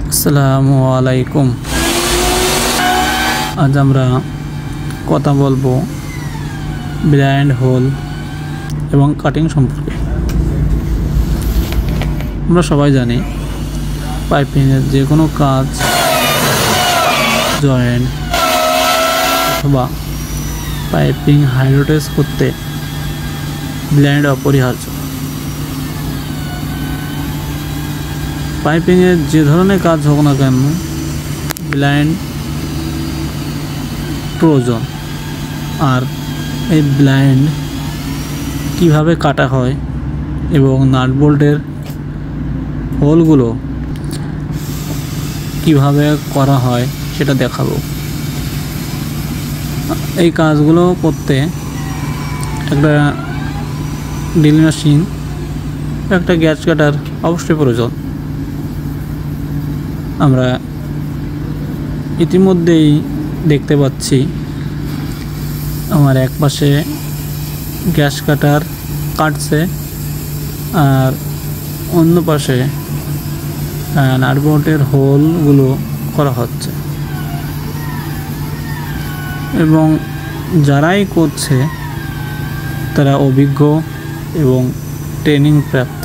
আসসালামু আলাইকুম। আজ আমরা কথা বলবো ব্লাইন্ড হোল এবং কাটিং সম্পর্কে। আমরা সবাই জানি পাইপিংয়ের যে কোনো কাজ, জয়েন্ট অথবা পাইপিং হাইড্রোটেস করতে ব্লাইন্ড অপরিহার্য। পাইপিংয়ের যে ধরনের কাজ হোক না কেন ব্লাইন্ড প্রয়োজন। আর এই ব্লাইন্ড কিভাবে কাটা হয় এবং নাট বোল্টের হোলগুলো কিভাবে করা হয় সেটা দেখাবো। এই কাজগুলো করতে একটা ড্রিল মেশিন, একটা গ্যাস কাটার অবশ্যই প্রয়োজন। আমরা ইতিমধ্যেই দেখতে পাচ্ছি আমার এক পাশে গ্যাস কাটার কাটছে আর অন্য পাশে নাট বোল্টের হোলগুলো করা হচ্ছে। এবং যারাই করছে তারা অভিজ্ঞ এবং ট্রেনিং প্রাপ্ত।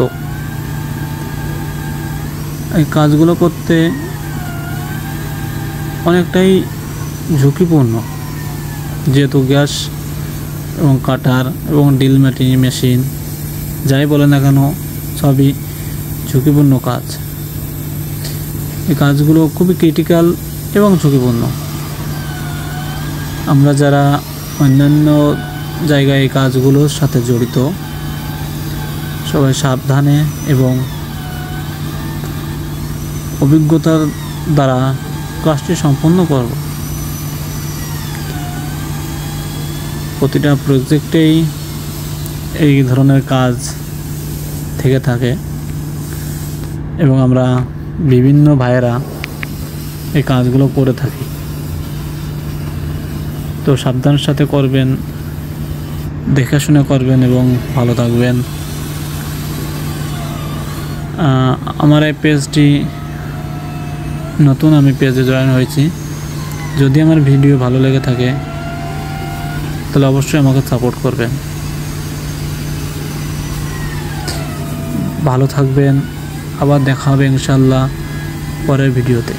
এই কাজগুলো করতে অনেকটাই ঝুঁকিপূর্ণ, যেহেতু গ্যাস এবং কাটার এবং ড্রিল মেশিন যাই বলে না কেন সবই ঝুঁকিপূর্ণ কাজ। এই কাজগুলো খুবই ক্রিটিক্যাল এবং ঝুঁকিপূর্ণ। আমরা যারা অন্যান্য জায়গায় এই কাজগুলোর সাথে জড়িত সবাই সাবধানে এবং অভিজ্ঞতার দ্বারা কাজটি সম্পন্ন করব। প্রতিটা প্রজেক্টেই এই ধরনের কাজ থেকে থাকে এবং আমরা বিভিন্ন ভাইয়েরা এই কাজগুলো করে থাকি। তো সাবধানের সাথে করবেন, দেখাশুনে করবেন এবং ভালো থাকবেন। আমার এই পেজটি নতুন, আমি পেজে জয়েন হয়েছি। যদি আমার ভিডিও ভালো লেগে থাকে তাহলে অবশ্যই আমাকে সাপোর্ট করবেন। ভালো থাকবেন, আবার দেখা হবে ইনশাআল্লাহ পরের ভিডিওতে।